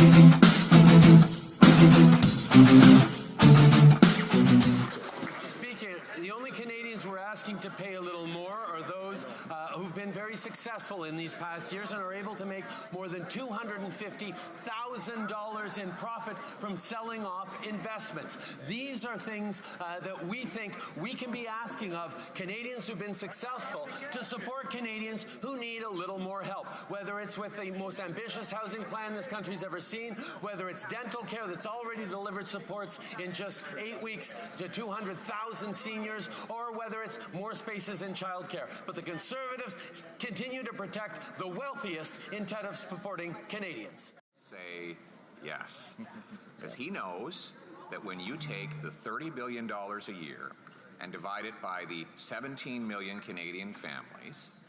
The only Canadians we're asking to pay a little more are those who've been very successful in these past years and are able to make more than $250,000 in profit from selling off investments. These are things that we think we can be asking of Canadians who've been successful to support Canadians who need a little more help, whether it's with the most ambitious housing plan this country's ever seen, whether it's dental care that's already delivered supports in just 8 weeks to 200,000 seniors, or whether it's more spaces in childcare. But the Conservatives continue to protect the wealthiest instead of supporting Canadians. Say yes, because he knows that when you take the $30 billion a year and divide it by the 17 million Canadian families,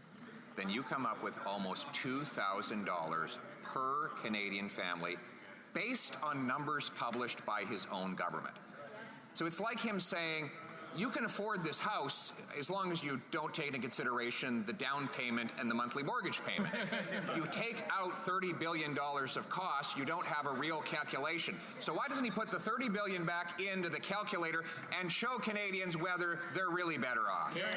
then you come up with almost $2,000 per Canadian family based on numbers published by his own government. So it's like him saying, you can afford this house as long as you don't take into consideration the down payment and the monthly mortgage payments. If you take out $30 billion of costs, you don't have a real calculation. So why doesn't he put the $30 billion back into the calculator and show Canadians whether they're really better off? Yeah.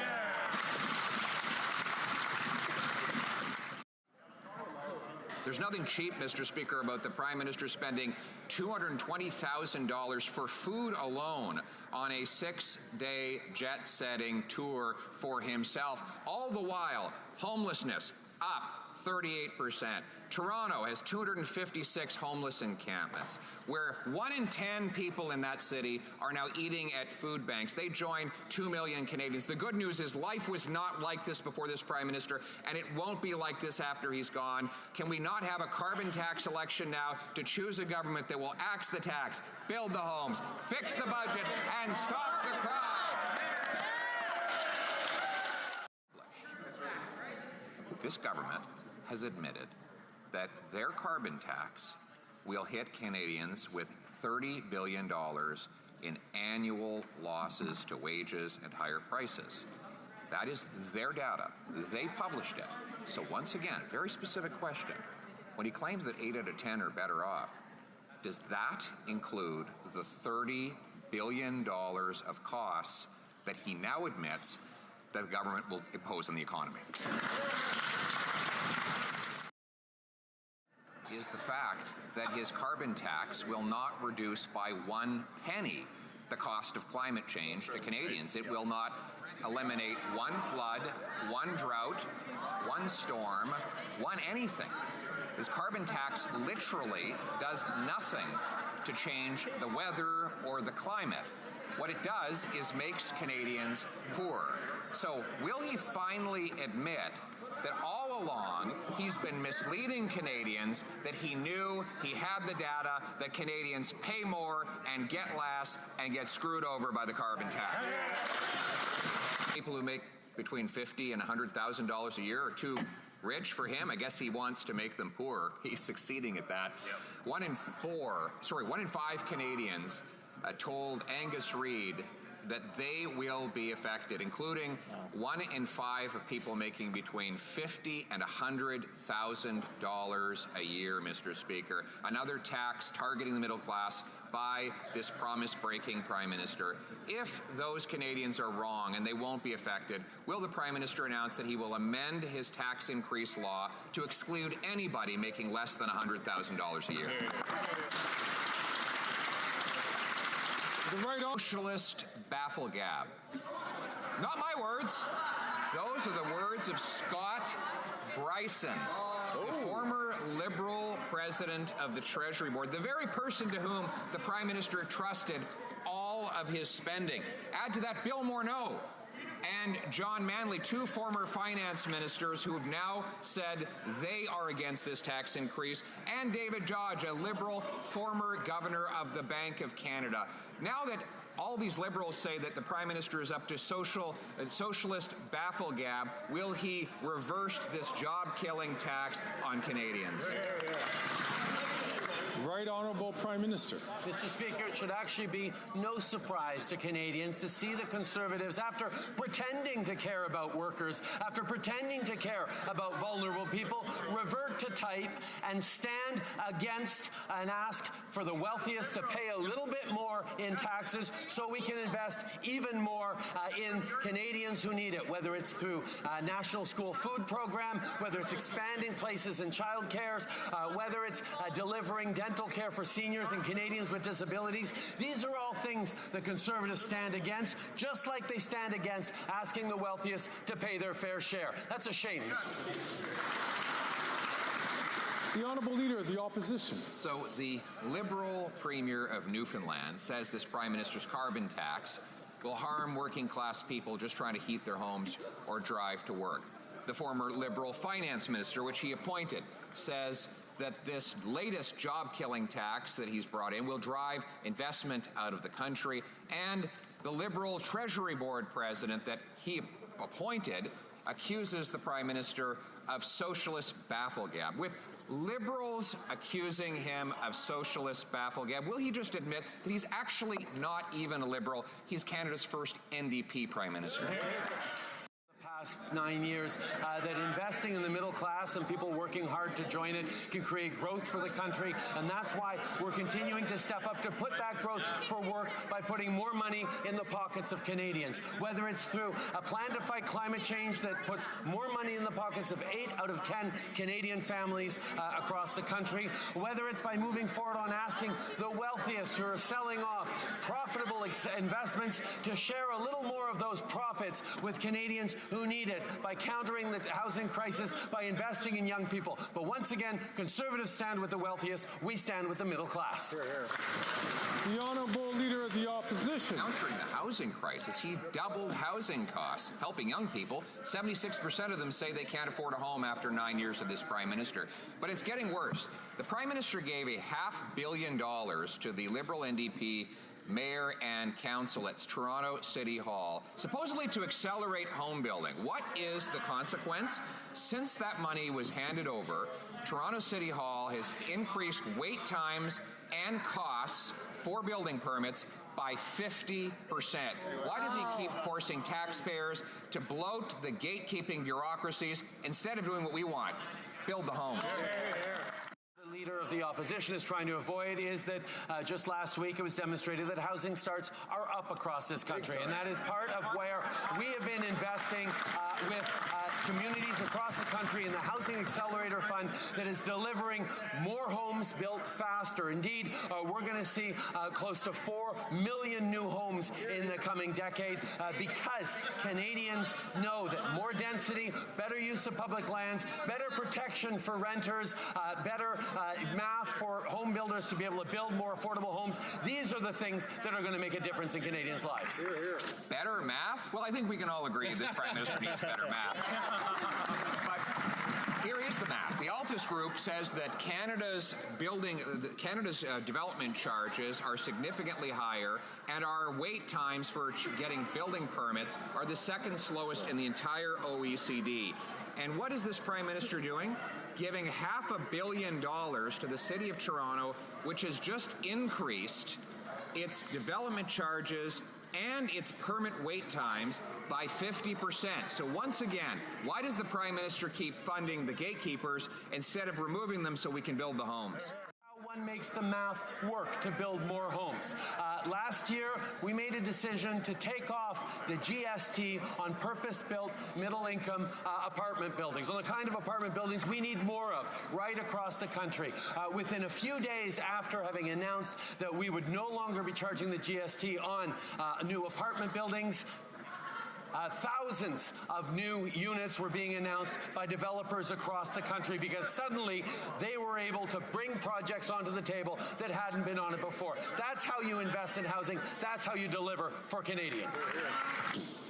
There's nothing cheap, Mr. Speaker, about the Prime Minister spending $220,000 for food alone on a 6-day jet-setting tour for himself. All the while, homelessness up 38%. Toronto has 256 homeless encampments, where 1 in 10 people in that city are now eating at food banks. They join 2 million Canadians. The good news is life was not like this before this Prime Minister, and it won't be like this after he's gone. Can we not have a carbon tax election now to choose a government that will axe the tax, build the homes, fix the budget, and stop the crime? This government has admitted that their carbon tax will hit Canadians with $30 billion in annual losses to wages and higher prices. That is their data. They published it. So once again, a very specific question. When he claims that 8 out of 10 are better off, does that include the $30 billion of costs that he now admits that the government will impose on the economy? Is the fact that his carbon tax will not reduce by 1 penny the cost of climate change to Canadians. It will not eliminate 1 flood, 1 drought, 1 storm, 1 anything. His carbon tax literally does nothing to change the weather or the climate. What it does is makes Canadians poorer. So will he finally admit that all along he's been misleading Canadians, that he knew, he had the data, that Canadians pay more and get less and get screwed over by the carbon tax? People who make between $50,000 and $100,000 a year are too rich for him. I guess he wants to make them poor. He's succeeding at that. Yep. 1 in 5 Canadians told Angus Reid that they will be affected, including 1 in 5 of people making between $50,000 and $100,000 a year, Mr. Speaker. Another tax targeting the middle class by this promise-breaking Prime Minister. If those Canadians are wrong and they won't be affected, will the Prime Minister announce that he will amend his tax increase law to exclude anybody making less than $100,000 a year? The right socialist bafflegab. Not my words. Those are the words of Scott Bryson, the former Liberal president of the Treasury Board, the very person to whom the Prime Minister trusted all of his spending. Add to that Bill Morneau and John Manley, 2 former finance ministers who have now said they are against this tax increase, and David Dodge, a Liberal former governor of the Bank of Canada. Now that all these Liberals say that the Prime Minister is up to socialist bafflegab, will he reverse this job-killing tax on Canadians? Right Honourable Prime Minister. Mr. Speaker, it should actually be no surprise to Canadians to see the Conservatives, after pretending to care about workers, after pretending to care about vulnerable people, revert to type and stand against and ask for the wealthiest to pay a little bit more in taxes so we can invest even more in Canadians who need it, whether it's through a national school food program, whether it's expanding places in child care, whether it's delivering dental care for seniors and Canadians with disabilities. These are all things the Conservatives stand against, just like they stand against asking the wealthiest to pay their fair share. That's a shame, Mr. Speaker. The Honourable Leader of the Opposition. So the Liberal Premier of Newfoundland says this Prime Minister's carbon tax will harm working-class people just trying to heat their homes or drive to work. The former Liberal Finance Minister, which he appointed, says that this latest job-killing tax that he's brought in will drive investment out of the country, and the Liberal Treasury Board president that he appointed accuses the Prime Minister of socialist bafflegab. With Liberals accusing him of socialist bafflegab, will he just admit that he's actually not even a Liberal? He's Canada's first NDP Prime Minister. Past 9 years, that investing in the middle class and people working hard to join it can create growth for the country, and that's why we're continuing to step up to put that growth for work by putting more money in the pockets of Canadians, whether it's through a plan to fight climate change that puts more money in the pockets of 8 out of 10 Canadian families across the country, whether it's by moving forward on asking the wealthiest who are selling off profitable investments to share a little more of those profits with Canadians who need it, by countering the housing crisis, by investing in young people. But once again, Conservatives stand with the wealthiest, we stand with the middle class. Hear, hear. The Honourable Leader of the Opposition. Countering the housing crisis, he doubled housing costs, helping young people. 76% of them say they can't afford a home after 9 years of this Prime Minister. But it's getting worse. The Prime Minister gave $500 million to the Liberal NDP Mayor and Council at Toronto City Hall, supposedly to accelerate home building. What is the consequence? Since that money was handed over, Toronto City Hall has increased wait times and costs for building permits by 50%. Why does he keep forcing taxpayers to bloat the gatekeeping bureaucracies instead of doing what we want? Build the homes. Leader of the Opposition is trying to avoid is that just last week it was demonstrated that housing starts are up across this country, and that is part of where we have been investing with communities across the country in the Housing Accelerator Fund that is delivering more homes built faster. Indeed, we're going to see close to 4 million new homes in the coming decade because Canadians know that more density, better use of public lands, better protection for renters, better math for home builders to be able to build more affordable homes. These are the things that are going to make a difference in Canadians' lives. Hear, hear. Better math? Well, I think we can all agree this Prime Minister needs better math. But here is the math. The Altus Group says that Canada's development charges are significantly higher, and our wait times for getting building permits are the second slowest in the entire OECD. And what is this Prime Minister doing? Giving $500 million to the City of Toronto, which has just increased its development charges and its permit wait times by 50%. So once again, why does the Prime Minister keep funding the gatekeepers instead of removing them so we can build the homes? One makes the math work to build more homes. Last year, we made a decision to take off the GST on purpose-built middle-income apartment buildings, on the kind of apartment buildings we need more of right across the country. Within a few days after having announced that we would no longer be charging the GST on new apartment buildings, thousands of new units were being announced by developers across the country because suddenly they were able to bring projects onto the table that hadn't been on it before. That's how you invest in housing. That's how you deliver for Canadians.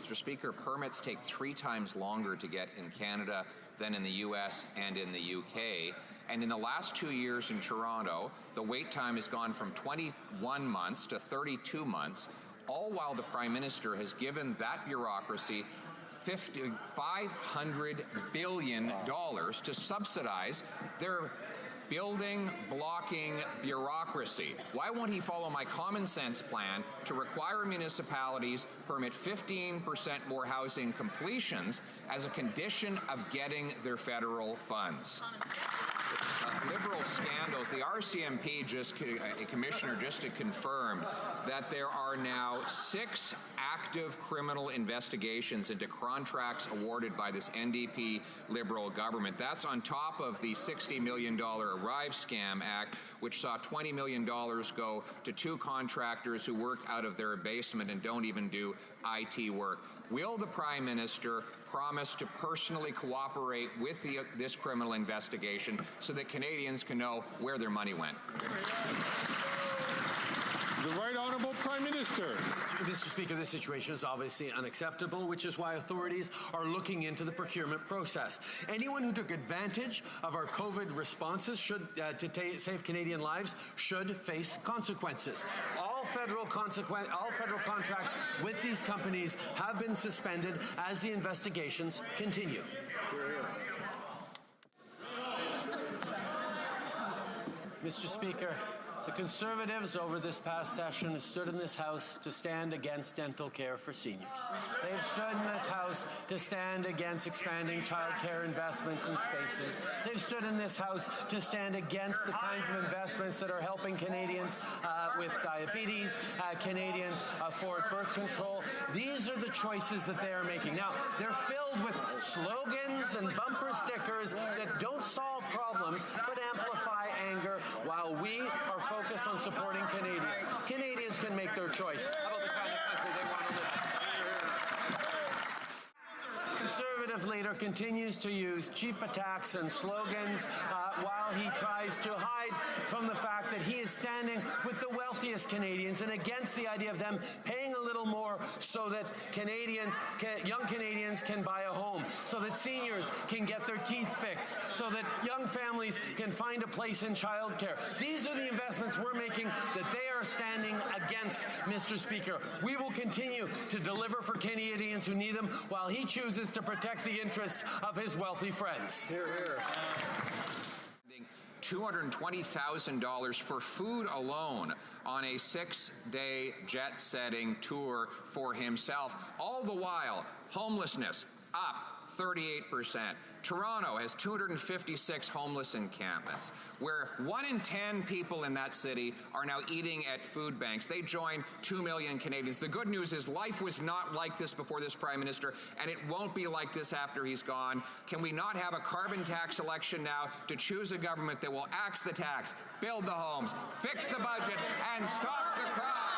Mr. Speaker, permits take 3 times longer to get in Canada than in the U.S. and in the U.K. And in the last 2 years in Toronto, the wait time has gone from 21 months to 32 months. All while the Prime Minister has given that bureaucracy $500 billion to subsidize their building, blocking, bureaucracy. Why won't he follow my common sense plan to require municipalities permit 15% more housing completions as a condition of getting their federal funds? Liberal scandals. The RCMP commissioner just confirmed that there are now 6 active criminal investigations into contracts awarded by this NDP Liberal government. That's on top of the $60 million Arrive Scam Act, which saw $20 million go to 2 contractors who work out of their basement and don't even do IT work. Will the Prime Minister promise to personally cooperate with this criminal investigation so that Canadians can know where their money went? The Right Honourable Prime Minister. Mr. Speaker, this situation is obviously unacceptable, which is why authorities are looking into the procurement process. Anyone who took advantage of our COVID responses to save Canadian lives should face consequences. All federal contracts with these companies have been suspended as the investigations continue. Mr. Speaker, the Conservatives over this past session have stood in this House to stand against dental care for seniors. They've stood in this House to stand against expanding child care investments in spaces. They've stood in this House to stand against the kinds of investments that are helping Canadians with diabetes, Canadians afford birth control. These are the choices that they are making. Now, they're filled with slogans and bumper stickers that don't solve problems but amplify anger, while we are focused on supporting Canadians. Canadians can make their choice about the kind of country they want to live in. Conservative leader continues to use cheap attacks and slogans while he tries to hide from the fact that he is standing with the wealthiest Canadians and against the idea of them paying a little more so that young Canadians can buy a home, so that seniors can get their teeth fixed, so that young families can find a place in childcare. These are the investments we're making that they are standing against, Mr. Speaker. We will continue to deliver for Canadians who need them while he chooses to protect the interests of his wealthy friends. Hear, hear. $220,000 for food alone on a 6-day jet-setting tour for himself. All the while, homelessness up 38%. Toronto has 256 homeless encampments, where 1 in 10 people in that city are now eating at food banks. They join 2 million Canadians. The good news is life was not like this before this Prime Minister, and it won't be like this after he's gone. Can we not have a carbon tax election now to choose a government that will axe the tax, build the homes, fix the budget, and stop the crime?